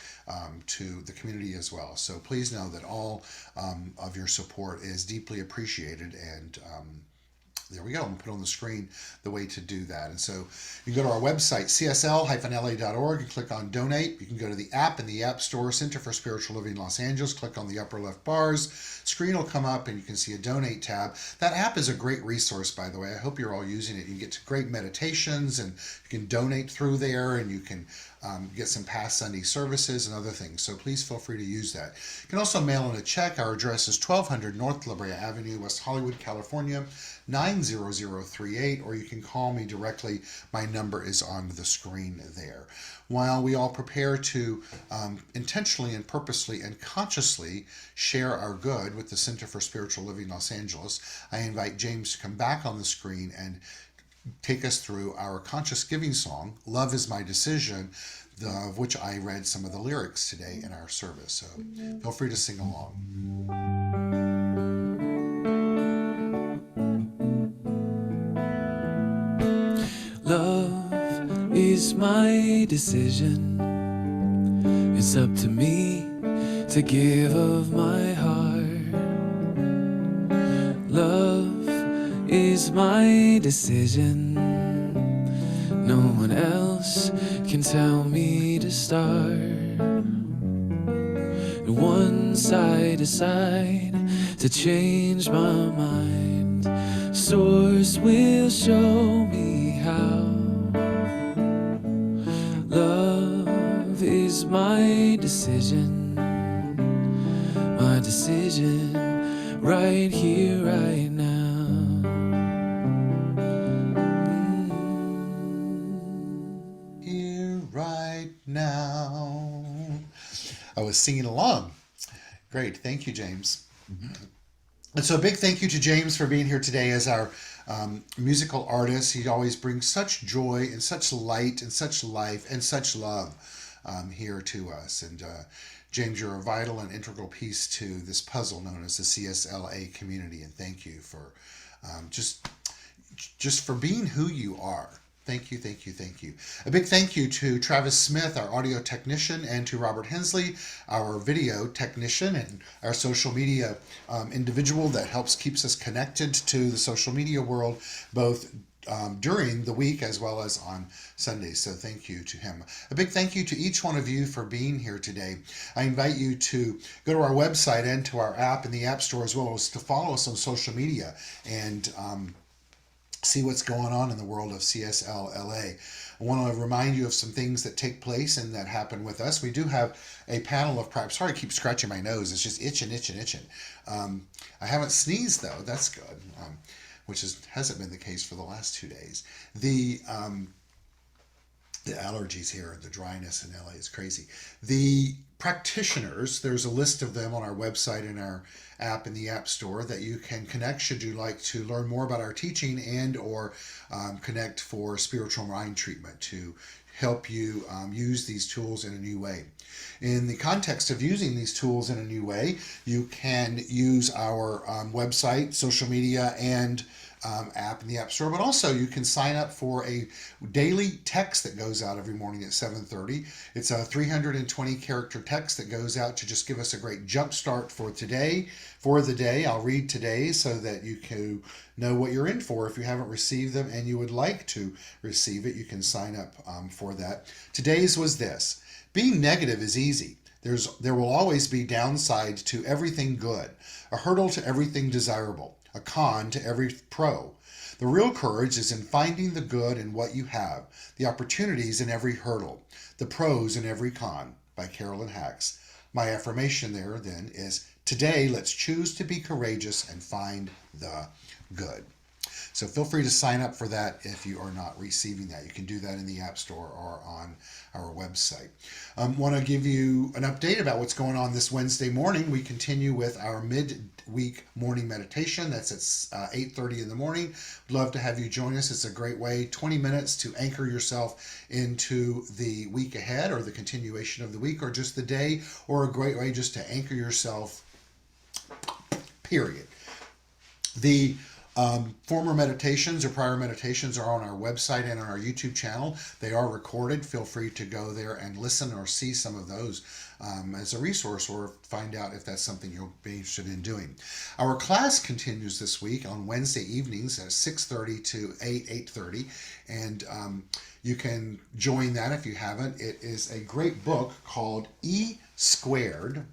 to the community as well. So please know that all of your support is deeply appreciated and There we go. I'm going to put on the screen the way to do that. And so you can go to our website, CSL-LA.org, and click on Donate. You can go to the app in the App Store, Center for Spiritual Living Los Angeles. Click on the upper left bars. Screen will come up, and you can see a Donate tab. That app is a great resource, by the way. I hope you're all using it. You can get to great meditations, and you can donate through there, and you can get some past Sunday services and other things. So please feel free to use that. You can also mail in a check. Our address is 1200 North La Brea Avenue, West Hollywood, California, 90038, or you can call me directly. My number is on the screen there. While we all prepare to intentionally and purposely and consciously share our good with the Center for Spiritual Living Los Angeles, I invite James to come back on the screen and take us through our conscious giving song, Love is My Decision, of which I read some of the lyrics today in our service. So feel free to sing along. Love is my decision. It's up to me to give of my heart. Love is my decision. No one else can tell me to start. Once I decide to change my mind, Source will show me how. Love is my decision right here, right now. Here, right now. I was singing along. Great. Thank you, James. And so a big thank you to James for being here today as our musical artist. He always brings such joy and such light and such life and such love here to us. And James, you're a vital and integral piece to this puzzle known as the CSL-LA community. And thank you for just for being who you are. Thank you, thank you, thank you. A big thank you to Travis Smith, our audio technician, and to Robert Hensley, our video technician and our social media individual that keeps us connected to the social media world, both during the week as well as on Sundays. So thank you to him. A big thank you to each one of you for being here today. I invite you to go to our website and to our app in the App Store, as well as to follow us on social media and see what's going on in the world of CSL-LA. I want to remind you of some things that take place and that happen with us. We do have a panel of practice. Sorry, I keep scratching my nose. It's just itching. I haven't sneezed, though. That's good, which hasn't been the case for the last 2 days. The allergies here, the dryness in LA is crazy. The practitioners, there's a list of them on our website and our app in the App Store that you can connect should you like to learn more about our teaching and or connect for spiritual mind treatment to help you use these tools in a new way. In the context of using these tools in a new way, you can use our website, social media, and app in the App Store, but also you can sign up for a daily text that goes out every morning at 7:30. It's a 320 character text that goes out to just give us a great jump start for today, for the day. I'll read today so that you can know what you're in for. If you haven't received them and you would like to receive it, you can sign up for that. Today's was this: being negative is easy. There will always be downside to everything good, a hurdle to everything desirable, a con to every pro. The real courage is in finding the good in what you have, the opportunities in every hurdle, the pros in every con, by Carolyn Hacks. My affirmation there then is, today let's choose to be courageous and find the good. So feel free to sign up for that if you are not receiving that. You can do that in the App Store or on our website. Want to give you an update about what's going on this Wednesday morning. We continue with our midweek morning meditation. That's at 8:30 in the morning. We'd love to have you join us. It's a great way, 20 minutes to anchor yourself into the week ahead or the continuation of the week or just the day, or a great way just to anchor yourself, period. The Former meditations or prior meditations are on our website and on our YouTube channel. They are recorded. Feel free to go there and listen or see some of those as a resource, or find out if that's something you'll be interested in doing. Our class continues this week on Wednesday evenings at 6:30 to 8:30, and you can join that if you haven't. It is a great book called E Squared.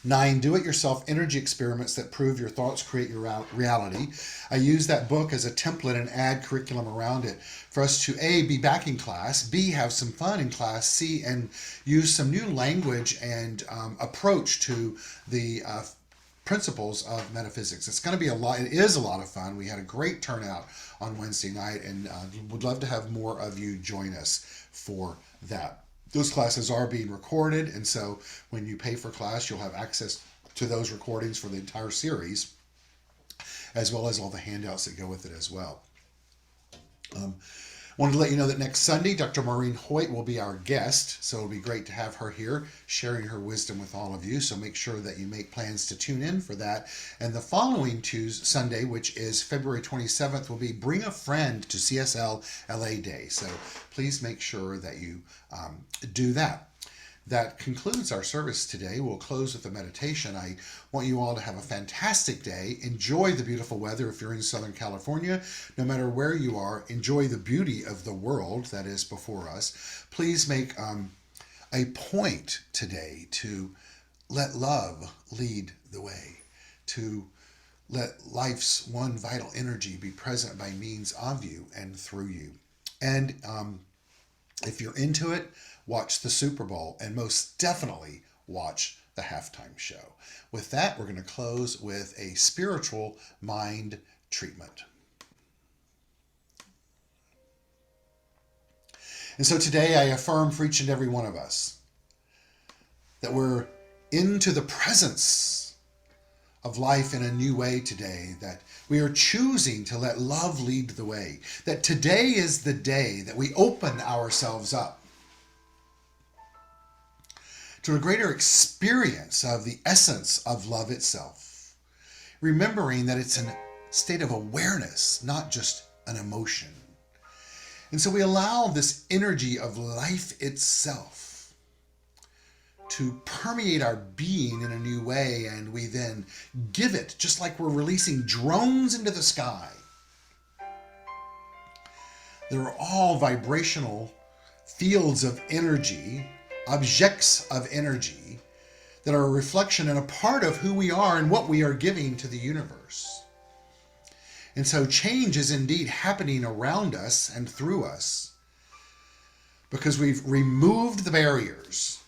9 do-it-yourself energy experiments that prove your thoughts create your reality. I use that book as a template and add curriculum around it for us to A, be back in class, B, have some fun in class, C, and use some new language and approach to the principles of metaphysics. It's going to be it is a lot of fun. We had a great turnout on Wednesday night, and would love to have more of you join us for that. Those classes are being recorded, and so when you pay for class, you'll have access to those recordings for the entire series, as well as all the handouts that go with it as well. Wanted to let you know that next Sunday, Dr. Maureen Hoyt will be our guest, so it'll be great to have her here sharing her wisdom with all of you, so make sure that you make plans to tune in for that. And the following Sunday, which is February 27th, will be Bring a Friend to CSL-LA Day, so please make sure that you do that. That concludes our service today. We'll close with a meditation. I want you all to have a fantastic day. Enjoy the beautiful weather if you're in Southern California. No matter where you are, enjoy the beauty of the world that is before us. Please make a point today to let love lead the way, to let life's one vital energy be present by means of you and through you. And if you're into it, watch the Super Bowl, and most definitely watch the halftime show. With that, we're going to close with a spiritual mind treatment. And so today I affirm for each and every one of us that we're into the presence of life in a new way today, that we are choosing to let love lead the way, that today is the day that we open ourselves up to a greater experience of the essence of love itself, remembering that it's a state of awareness, not just an emotion. And so we allow this energy of life itself to permeate our being in a new way, and we then give it, just like we're releasing drones into the sky. They're all vibrational fields of energy, objects of energy that are a reflection and a part of who we are and what we are giving to the universe. And so change is indeed happening around us and through us because we've removed the barriers.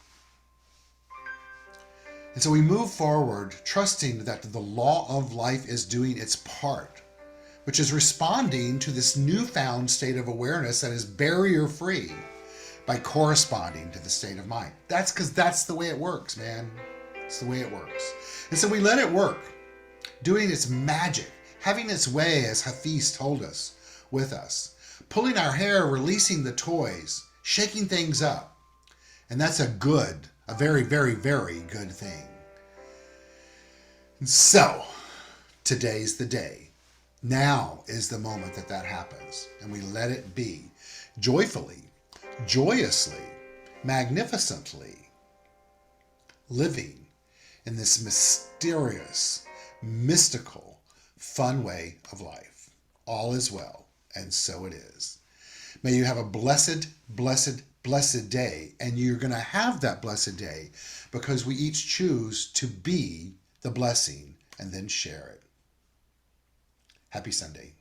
And so we move forward trusting that the law of life is doing its part, which is responding to this newfound state of awareness that is barrier-free by corresponding to the state of mind. That's because that's the way it works, man. It's the way it works. And so we let it work, doing its magic, having its way, as Hafiz told us, with us, pulling our hair, releasing the toys, shaking things up. And that's a very, very, very good thing. And so, today's the day. Now is the moment that happens. And we let it be joyfully, joyously, magnificently, living in this mysterious, mystical, fun way of life. All is well, and so it is. May you have a blessed, blessed, blessed day, and you're going to have that blessed day because we each choose to be the blessing and then share it. Happy Sunday.